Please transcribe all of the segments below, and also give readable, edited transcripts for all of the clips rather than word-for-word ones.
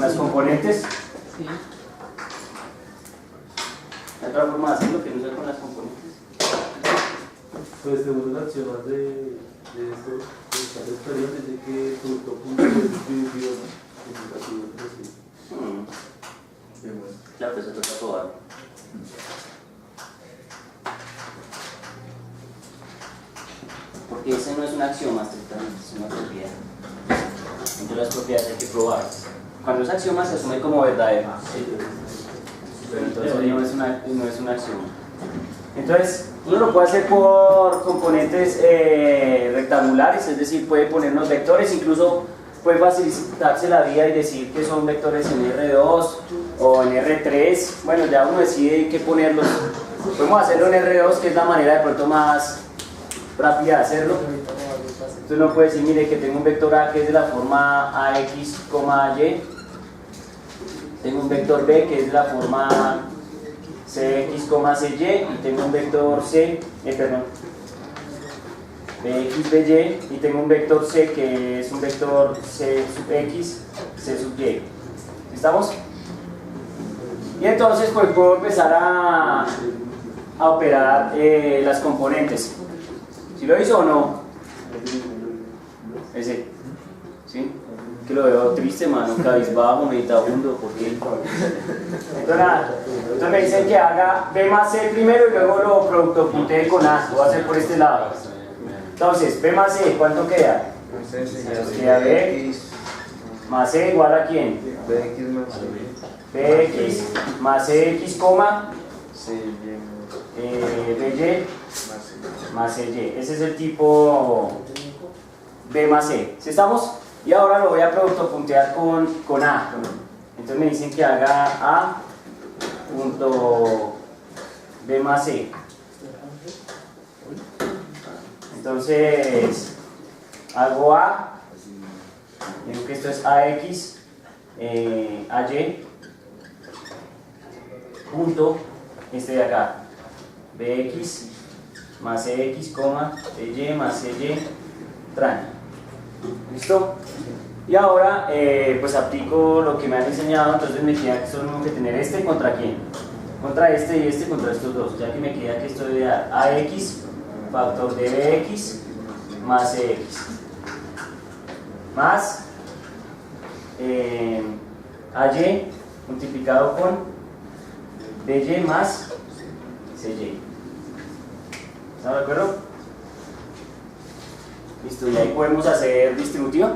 las componentes. Sí. ¿Hay otra forma de hacerlo que no sea con las componentes? Pues según las axiomas de esto, de esta experiencia, de que producto punto es distribución significativo entre sí. Claro, pues eso está probado. Porque ese no es un axioma estrictamente, es una propiedad. Entonces las propiedades hay que probarlas. Cuando es axioma se asume como verdadero. Pero entonces no es un axioma. Entonces, uno lo puede hacer por componentes rectangulares, es decir, puede poner unos vectores, incluso puede facilitarse la vida y decir que son vectores en R2 o en R3. Bueno, ya uno decide qué ponerlos. Podemos hacerlo en R2, que es la manera de pronto más rápida de hacerlo. Entonces uno puede decir, mire, que tengo un vector A que es de la forma AX, Y. Tengo un vector B que es de la forma CX, CY, y tengo un vector BX, BY, y tengo un vector C que es un vector C sub X, C sub Y. ¿Estamos? Y entonces pues puedo empezar a operar las componentes. ¿Sí lo hizo o no? Ese. ¿Sí? Que lo veo triste, mano, cabizbajo, meditabundo, ¿por qué? Entonces me dicen que haga B más C primero y luego lo producto puntee con A. Lo voy a hacer por este lado. Entonces, B más C, ¿cuánto queda? Queda B más C igual a ¿quién? BX más CX, BY más CY. Ese es el tipo B más C. ¿Sí estamos? Y ahora lo voy a producto puntear con A. Entonces me dicen que haga A punto B más C. Entonces hago A, digo que esto es AX, AY, punto, este de acá, BX más CX, BY más CY, tran. ¿Listo? Y ahora pues aplico lo que me han enseñado, entonces me queda que solo tengo que tener este contra quién, contra este y este contra estos dos, ya que me queda que esto debe dar AX factor de BX más CX más AY multiplicado con BY más CY. ¿Estamos de acuerdo? Listo, y ahí podemos hacer distributiva.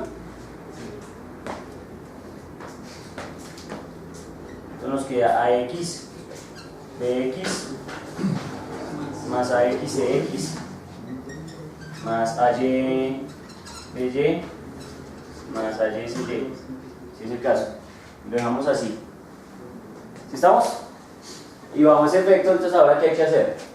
Entonces nos queda AX BX más AX CX más AY BY más AY CY, si es el caso. Lo dejamos así. ¿Sí estamos? Y bajo ese efecto, entonces ahora ¿qué hay que hacer?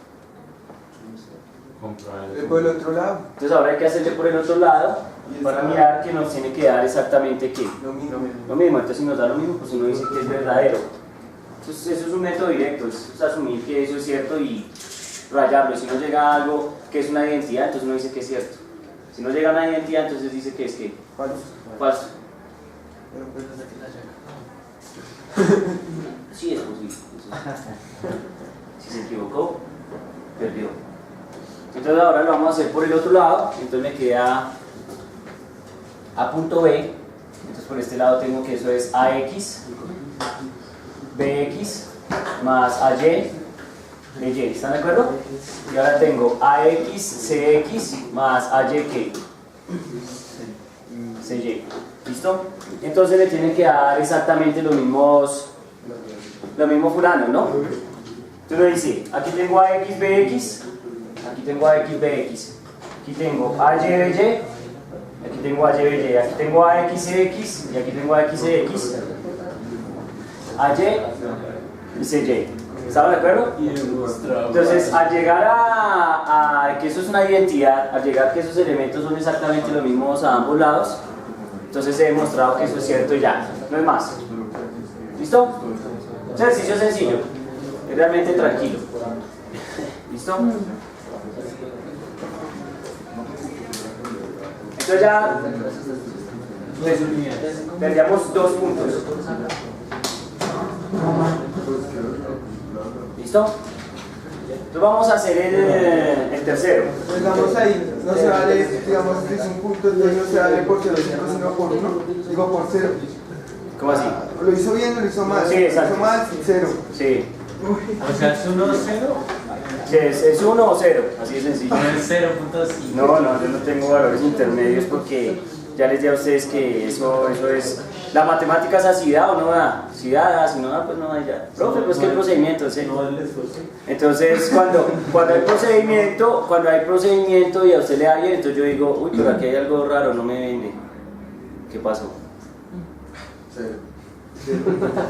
Por el otro lado. Entonces ahora hay que hacerle por el otro lado para mirar que nos tiene que dar exactamente qué. Lo mismo. Entonces si nos da lo mismo, pues uno dice que es verdadero. Entonces eso es un método directo, es asumir que eso es cierto y rayarlo. Y si no llega algo que es una identidad, entonces uno dice que es cierto. Si no llega a una identidad, entonces dice que es que Falso. falso. Pero puedes hacer que la llaga. Sí, es posible. Si se equivocó, perdió. Entonces ahora lo vamos a hacer por el otro lado. Entonces me queda A punto B. Entonces por este lado tengo que eso es AX BX más AY BY. ¿Están de acuerdo? Y ahora tengo AX CX más AY ¿qué? CY. ¿Listo? Entonces le tienen que dar exactamente los mismos fulanos, ¿no? Entonces me dice, aquí tengo AX BX, aquí tengo AX BX, aquí tengo AY BY, aquí tengo AY BY, aquí tengo AX CX y aquí tengo AX CX, AY y CY. ¿Estamos de acuerdo? Entonces, al llegar a que eso es una identidad, al llegar a que esos elementos son exactamente los mismos a ambos lados, entonces he demostrado que eso es cierto y ya, no es más. ¿Listo? Un ejercicio sencillo, es realmente tranquilo. ¿Listo? Entonces ya tendríamos 2 puntos. ¿Listo? Entonces vamos a hacer el tercero. Digamos ahí, no se vale, digamos que es un punto, entonces no se vale por 0,5 sino por 1, digo por 0. ¿Cómo así? ¿Lo hizo bien o lo hizo mal? Sí, Lo exacto. hizo mal, 0. Sí. O sea, es 1, 0. Sí, es 1 o 0, así de sencillo. No es 0.5. No, yo no tengo valores intermedios porque ya les di a ustedes que eso es... La matemática es así da o no da. Si da, si no da, pues no da ya. Profe, pues que el procedimiento, ¿sí? No vale el esfuerzo. Entonces, cuando hay procedimiento y a usted le da bien, entonces yo digo, uy, pero aquí hay algo raro, no me vende. ¿Qué pasó?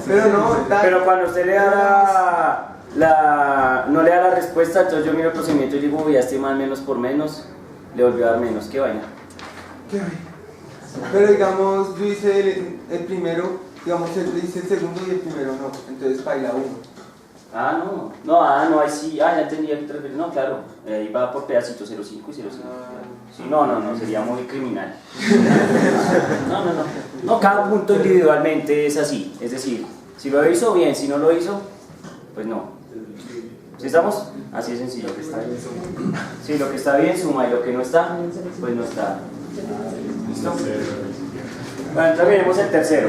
Pero no, Pero cuando usted le da no le da la respuesta, entonces yo miro el procedimiento y digo, uy, ya estoy mal menos por menos, le volvió a dar menos, ¿qué vaina? ¿qué hay? Pero digamos, yo hice el primero, digamos, hice el segundo y el primero no, entonces baila 1. No, ahí sí, ya entendí a qué te refieres. No, claro, ahí va por pedacitos 0,5 y 0,5. Sí, no, sería muy criminal. No, cada punto individualmente es así, es decir, si lo hizo bien, si no lo hizo, pues no. ¿Sí estamos? Así de sencillo. Sí, lo que está bien suma y lo que no está, pues no está. ¿Listo? Bueno, entonces veremos el tercero.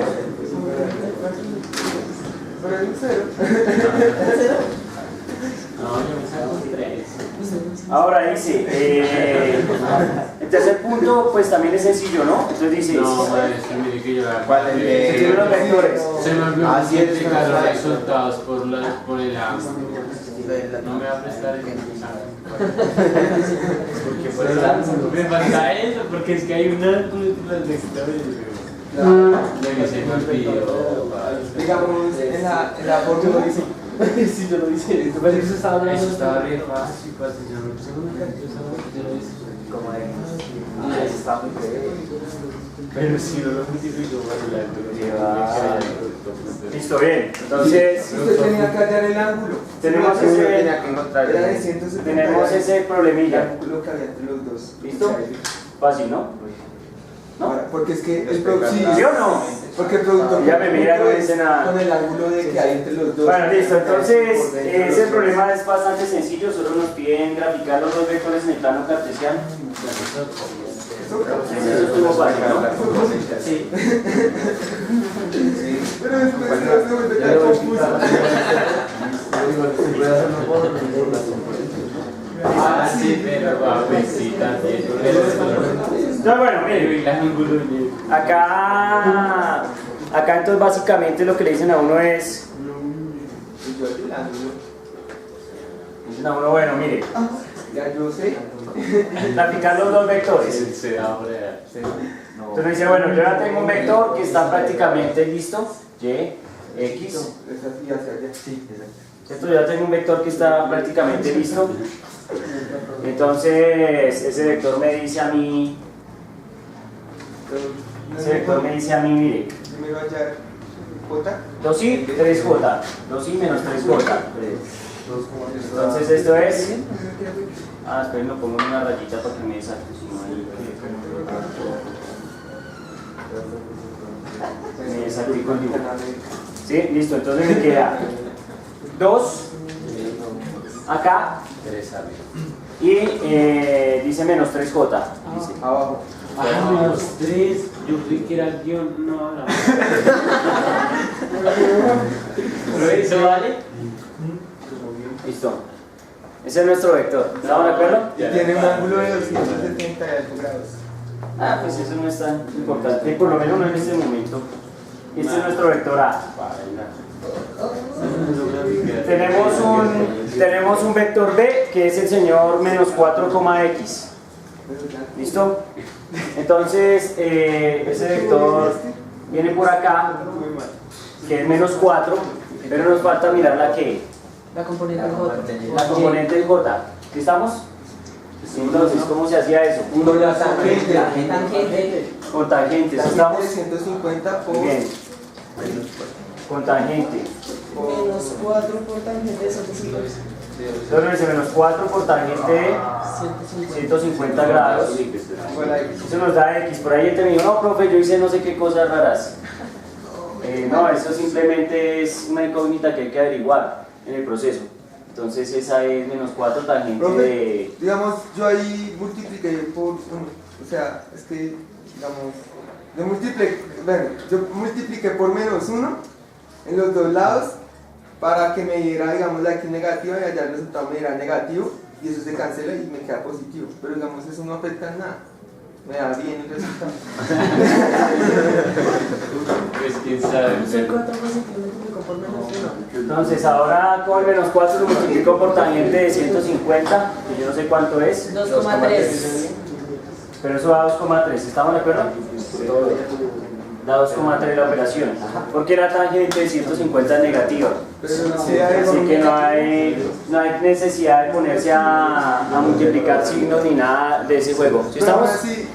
Pero hay un 0. No, yo me saco 3. Ahora dice, el tercer punto pues también es sencillo, ¿no? Entonces dice, No, maestro, mire que yo la... ¿Cuál es se tienen los vectores. Se me olvidó Así es, multiplicar los claro. resultados por el ángulo. No me va a prestar el examen. Porque por el ángulo me falta eso, porque es que hay un ángulo en los vectores. Luego se me olvidó. Digamos, en la fórmula dice. Sí, yo lo hice. ¿Te parece que eso estaba hablando? Eso estaba re fácil, parce, yo no sé. Como de... Eso está muy bien. Pero si no lo multiplico por el ángulo. Listo, bien. Entonces, Usted tenía que hallar el ángulo. tenemos Yo ese, tenía que encontrar Era de el... 170. tenemos ese El problemilla. ángulo que había entre los dos. ¿Listo? Fácil, ¿no? ¿No? Ahora, porque es que el producto. ¿Sí o no? Porque el producto. Ya me mira, no dice nada. Con el ángulo de que hay entre los dos. Bueno, listo. Entonces, ese problema es bastante sencillo. Solo nos piden graficar los dos vectores en el plano cartesiano. Eso estuvo fácil, ¿no? Sí. Pero después se vuelve tan confuso. Ah, sí, pero pues sí, también. Entonces, bueno, miren. El ángulo. Acá entonces básicamente lo que le dicen a uno es, Y yo el ángulo. dicen a uno, bueno, mire, Ya yo sé. graficar los dos vectores. Se abre. Entonces dice, bueno, yo ya tengo un vector que está prácticamente listo, y, x, Es así hacia allá. Sí, ¿cierto? Yo ya tengo un vector que está prácticamente listo. Entonces, ese vector me dice a mí, mire, Primero hallar J. 2i, 3j, 2i menos 3j. Entonces esto es, esperen, lo pongo en una rayita para que me desacte, si no ahí me desactivo el dibujo. ¿Sí? Listo, entonces me queda 2 acá y dice menos 3j. Dice. Abajo. Ah, menos 3. Yo creí que era el guión. No, no. ¿Pero eso vale? Listo. Ese es nuestro vector. ¿Estamos de acuerdo? Y tiene un ángulo de 270 grados. Pues eso no es tan importante, por lo menos no en este momento. Este es nuestro vector A. Tenemos un vector B que es el señor menos 4,x. ¿Listo? Entonces, ese vector viene por acá, que es menos 4, pero nos falta mirar la que. La componente J. La componente es J. ¿Sí estamos? Entonces, ¿cómo se hacía eso? Uno la tangente. Tangente. Con tangentes. ¿Estamos? De 150 por. Bien. Con tangente. Menos 4 por tangente de 150. Entonces dice menos 4 por tangente de 150 grados. Por la X. Eso nos da X. Por ahí te me dijo, no, profe, yo hice no sé qué cosas raras. No, eso simplemente es una incógnita que hay que averiguar en el proceso. Entonces esa es menos 4 tangente Profe, de... digamos, yo ahí multipliqué por 1, o sea, es que, digamos, yo multipliqué por menos 1 en los dos lados para que me diera, digamos, la X negativa y allá el resultado me diera negativo y eso se cancela y me queda positivo, pero digamos, eso no afecta en nada, me da bien el resultado. Pues quién sabe. Son 4 positivo multiplicó por menos 1. Entonces ahora con el menos 4 lo multiplico por tangente de 150, que yo no sé cuánto es. 2,3. Pero eso da 2,3, ¿estamos de acuerdo? Da 2,3 la operación. Porque la tangente de 150 es negativa. Así que no hay necesidad de ponerse a multiplicar signos ni nada de ese juego. ¿Sí estamos?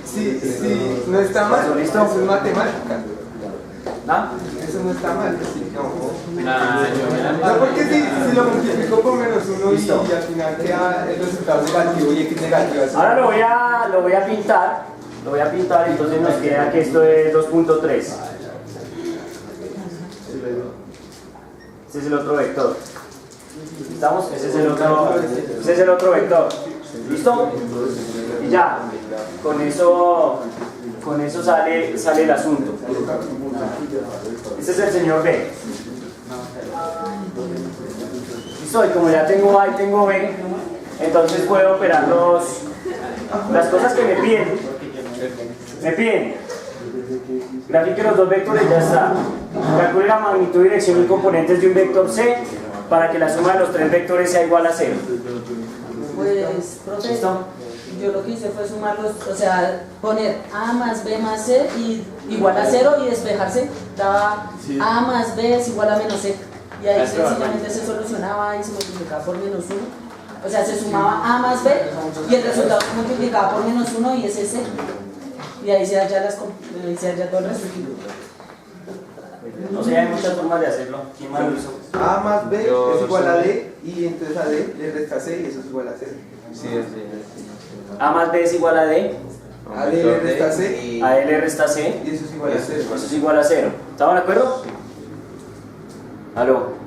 Sí, no está mal, ¿Listo? eso es matemática. ¿Ah? Eso no está mal, sí, no. Nah, yo me la No, porque si lo multiplico por menos 1 y Listo. al final queda el resultado negativo y X negativa. Ahora lo voy a pintar. Lo voy a pintar, entonces nos queda que esto es 2.3. Ese es el otro vector. ¿Estamos? Ese es el otro vector. ¿Listo? Y ya, con eso sale el asunto. Este es el señor B. Listo, y como ya tengo A y tengo B, entonces puedo operar las cosas que me piden. Grafique los dos vectores, ya está. Calcule la magnitud, dirección y componentes de un vector C para que la suma de los tres vectores sea igual a 0. Pues, profe, ¿Listo? yo lo que hice fue sumarlos, o sea, poner A más B más C y igual a 0 y despejarse. Daba A más B es igual a menos C. Y ahí sencillamente se solucionaba y se multiplicaba por menos 1. O sea, se sumaba A más B y el resultado se multiplicaba por menos 1 y es C. Y ahí se halla todo el resultado. No sé, hay muchas formas de hacerlo. ¿Quién más lo hizo? A más B Yo es igual a soy- D y entonces a D le resta C y eso es igual a 0. Sí, sí. A más B es igual a D, A D le resta C a L resta C, y eso es igual a 0. eso es igual a 0. ¿Estamos de acuerdo? ¿Aló?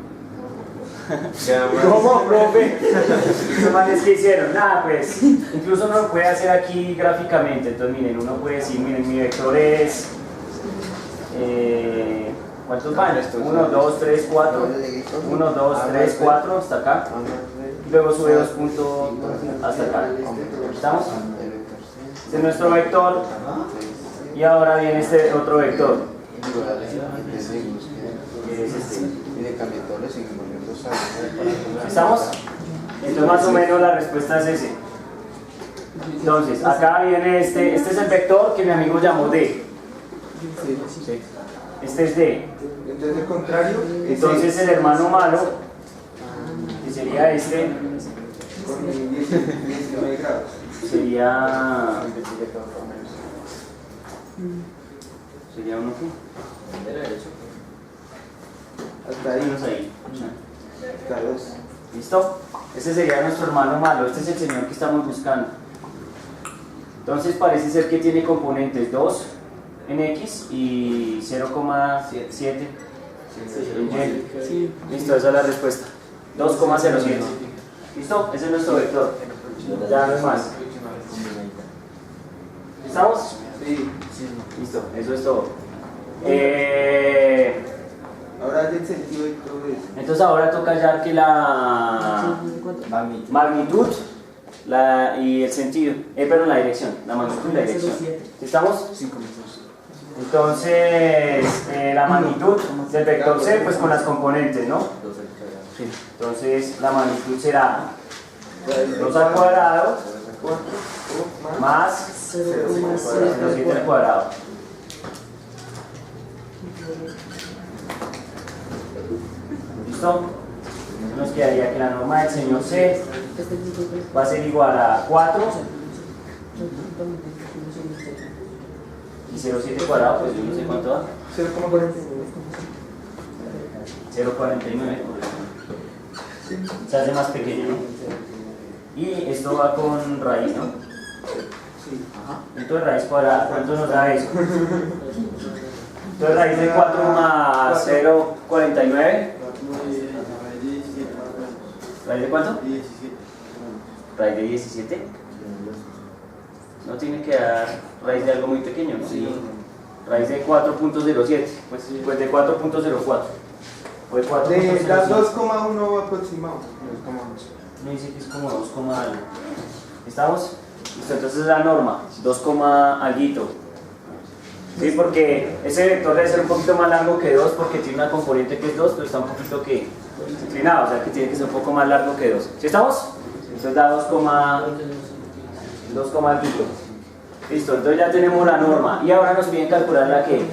¿Cómo, profe? ¿Qué males que hicieron? Nada, pues, incluso uno lo puede hacer aquí gráficamente. Entonces, miren, uno puede decir, miren, mi vector es... ¿cuántos van? 1, 2, 3, 4. 1, 2, 3, 4, hasta acá. Y luego sube 2 puntos hasta acá. ¿Estamos? Este es nuestro vector. Y ahora viene este otro vector. Que es este. ¿Estamos? Entonces más o menos la respuesta es ese. Entonces, acá viene este es el vector que mi amigo llamó D. Este es D. Entonces el contrario es Entonces el hermano malo, que sería este, con 19 grados. sería uno aquí. Hasta ahí, Menos ahí. hasta 2. ¿Listo? Ese sería nuestro hermano malo, este es el señor que estamos buscando. Entonces parece ser que tiene componentes 2 en X y 0,7 en Y. Listo, esa es la respuesta. 2,07. ¿Listo? Ese es nuestro vector. Ya no es más. ¿Estamos? Sí. Listo, eso es todo. Ahora el sentido y todo eso. Entonces ahora toca hallar que la magnitud y el sentido, perdón, la dirección, la magnitud y la dirección. ¿Estamos? 5 minutos. Entonces, la magnitud del vector C, pues con las componentes, ¿no? Entonces, la magnitud será 2 al cuadrado 4 más 0,7 al cuadrado. ¿Listo? Nos quedaría que la norma del señor C va a ser igual a 4 y 0,7 cuadrado, pues yo no sé cuánto da. 0,49. 0,49. Se hace más pequeño, ¿no? Y esto va con raíz, ¿no? Sí. Entonces raíz cuadrada, ¿cuánto nos da eso? Entonces raíz de 4 más 0,49. ¿Raíz de cuánto? 17. Raíz de 17. No tiene que dar raíz de algo muy pequeño, ¿no? Sí. Raíz de 4.07, pues de 4.04. O de 4.07. De las 2,1 aproximado. Me dice que es como 2, algo. ¿Estamos? Listo, entonces es la norma, 2, alguito. Sí, porque ese vector debe ser un poquito más largo que 2 porque tiene una componente que es 2, pero está un poquito que inclinado, o sea que tiene que ser un poco más largo que 2. ¿Sí estamos? Entonces da 2, alguito. Listo, entonces ya tenemos la norma y ahora nos piden calcular la que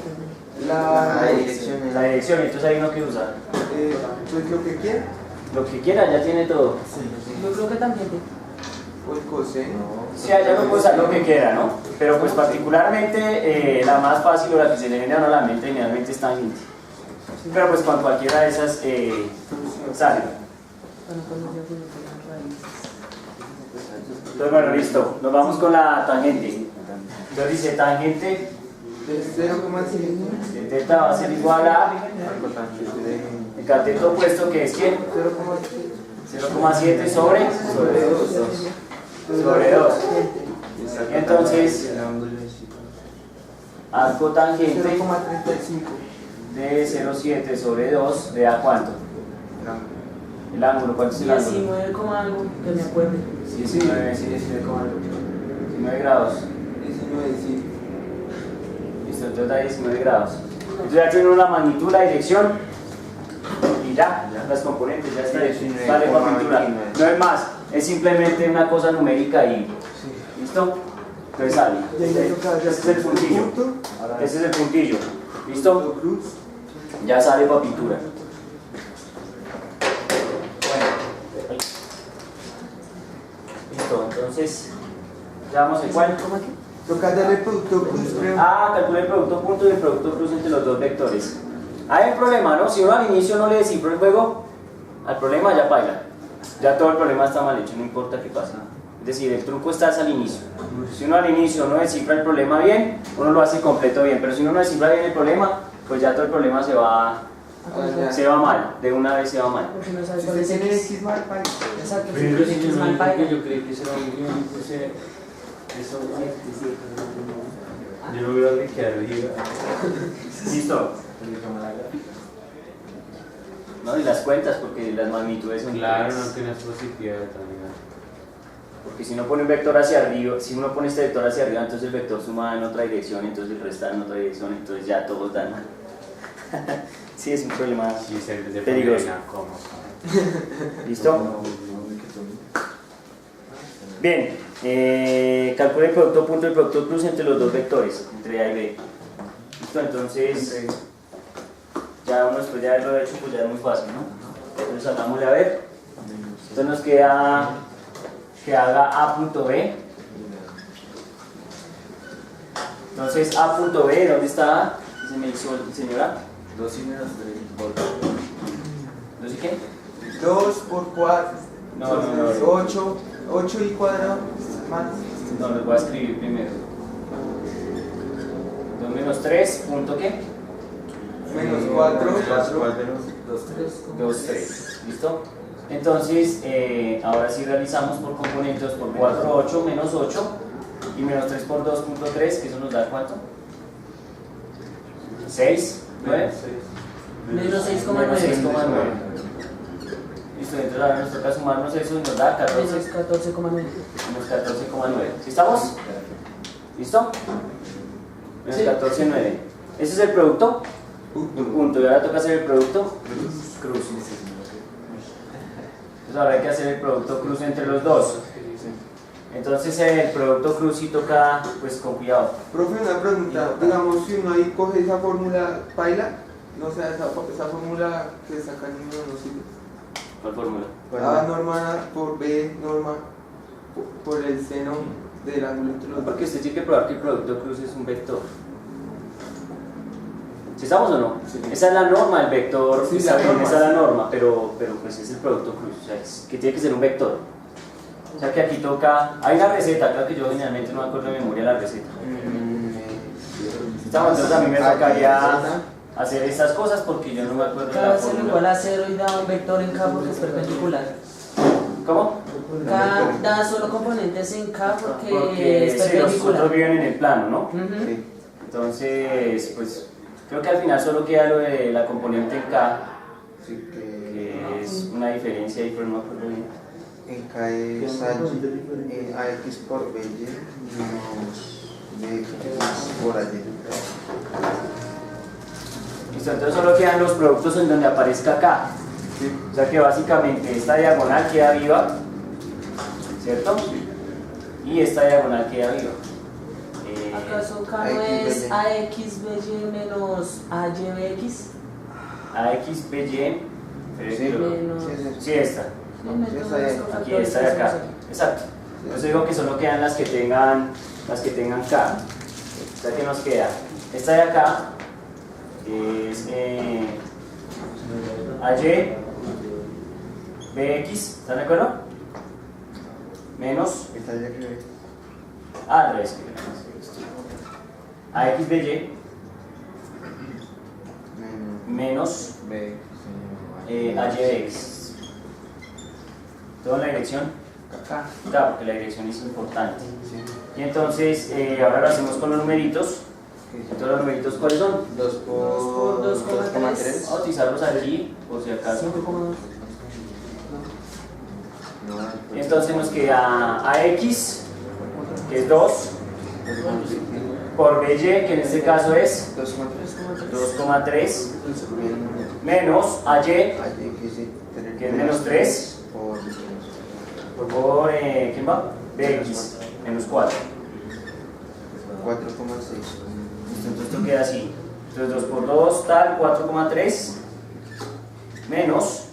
La dirección. la dirección, entonces ahí no que usar Pues lo que quiera. lo que quiera, ya tiene todo. Yo creo que también. O el coseno. Sí, allá no puede usar lo que quiera, ¿no? Pero pues particularmente la más fácil o la que se le viene a uno a la mente generalmente es tangente. Pero pues con cualquiera de esas sale. Entonces bueno, listo, nos vamos con la tangente. Entonces dice tangente De 0,7. de teta va a ser igual a el cateto opuesto que es ¿quién? 0,7 sobre 2. Entonces, arco tangente 0,35. de 0,7 sobre 2, ¿le da cuánto? El ángulo, ¿cuánto es el ángulo? 19, algo, que me acuerde. 19, 19 grados. 19, sí. Listo, entonces da 19 grados. Entonces ya tiene una magnitud, la dirección y ya, las componentes, ya está, sale con pintura. No es más, es simplemente una cosa numérica y ¿listo? Entonces sale. Ese es el puntillo. Ese es el puntillo. ¿Listo? Ya sale para pintura. Bueno. Listo, entonces ya vamos en cuál. Toca darle producto cruz, creo. Calcula el producto punto y el producto cruz entre los dos vectores. Hay un problema, ¿no? Si uno al inicio no le descifra el juego, al problema ya baila. Ya todo el problema está mal hecho, no importa qué pase. Es decir, el truco está al inicio. Si uno al inicio no descifra el problema bien, uno lo hace completo bien. Pero si uno no descifra bien el problema, pues ya todo el problema se va mal. De una vez se va mal. Porque no sabes Si cuál usted es tiene X. X mal, país. Exacto, Pero si si X yo mal no paila. yo creí que eso era un guión, entonces eso yo no veo a que arriba. ¿Listo? No, y las cuentas, porque las magnitudes son Claro, diferentes. no tienes positividad también. Porque si uno pone un vector hacia arriba, si uno pone este vector hacia arriba, entonces el vector suma en otra dirección, entonces el resta en otra dirección, entonces ya todos dan mal. Sí, es un problema peligroso. ¿Listo? Bien, calcula el producto punto y el producto cruz entre los dos vectores, entre A y B. ¿Listo? Entonces, ya uno después de haberlo hecho, pues ya es muy fácil, ¿no? Entonces hagámosle a ver. Entonces nos queda que haga A punto B. Entonces A punto B, ¿dónde está A? ¿Se me hizo señora? 2 y menos 3. ¿2 y qué? 2 por 4. No. 8 y cuadrado más. No, los voy a escribir primero. 2 menos 3, punto qué? Menos 4. 2, 3. ¿Listo? Entonces, ahora sí realizamos por componentes por 4, 8, menos 8 y menos 3 por 2, punto 3, que eso nos da ¿cuánto? 6, 9. Menos 6,9. Menos 6,9. Listo, entonces ahora nos toca sumarnos eso y nos da 14. Menos 14,9. Menos 14,9. ¿Sí estamos? ¿Listo? Menos Sí. 14,9. ¿Ese es el producto? Punto. Y ahora toca hacer el producto cruz. Entonces ahora hay que hacer el producto cruz entre los dos. Entonces el producto cruz sí toca pues con cuidado. Profe, una pregunta. Digamos, si uno ahí coge esa fórmula paila, no sé, esa fórmula que saca el número no sirve. ¿Cuál fórmula? A norma por B norma por el seno del ángulo entre los dos. Porque usted tiene que probar que el producto cruz es un vector. ¿Sí estamos o no? Sí. Esa es la norma, el vector, Sí, está la bien, norma, esa es la sí. norma, pero pues es el producto cruz, o sea, es que tiene que ser un vector. O sea que aquí toca, hay una receta, creo que yo generalmente no me acuerdo de memoria la receta. Estamos, entonces a mí me tocaría hacer estas cosas porque yo no me acuerdo de Cada la cero fórmula. igual a 0 y da un vector en K porque es perpendicular. ¿Cómo? K da solo componentes en K porque Porque es sí, los perpendicular. otros viven en el plano, ¿no? Ujú. Sí. Entonces, pues creo que al final solo queda lo de la componente en K, Sí, que es una diferencia ahí, pero no me acuerdo bien. en K es AX por BY menos BX por AY. Listo, entonces solo quedan los productos en donde aparezca K. Sí. O sea que básicamente esta diagonal queda viva, ¿cierto? Y esta diagonal queda viva. ¿Acaso K no es AXBY menos AYBX? AX, BY, Menos. sí, esta. Aquí esta de acá. Exacto. Entonces digo que solo quedan las que tengan K. O sea que nos queda esta de acá, que es AY, BX, ¿están de acuerdo? Menos, Esta ya que al revés, AX, BY, menos B. AYX. ¿Todo en la dirección? Acá. Claro, porque la dirección es importante. Y entonces, ahora lo hacemos con los numeritos. Entonces, ¿los numeritos cuáles son? 2 por 2,3. Vamos a utilizarlos aquí, por si acaso. 5,2. Entonces nos queda AX, que es 2, por BY, que en este caso es 2,3, menos AY, que es menos 3, por ¿quién va? BX, menos 4. 4,6. Entonces esto queda así. Entonces 2 por 2, tal, 4,3, menos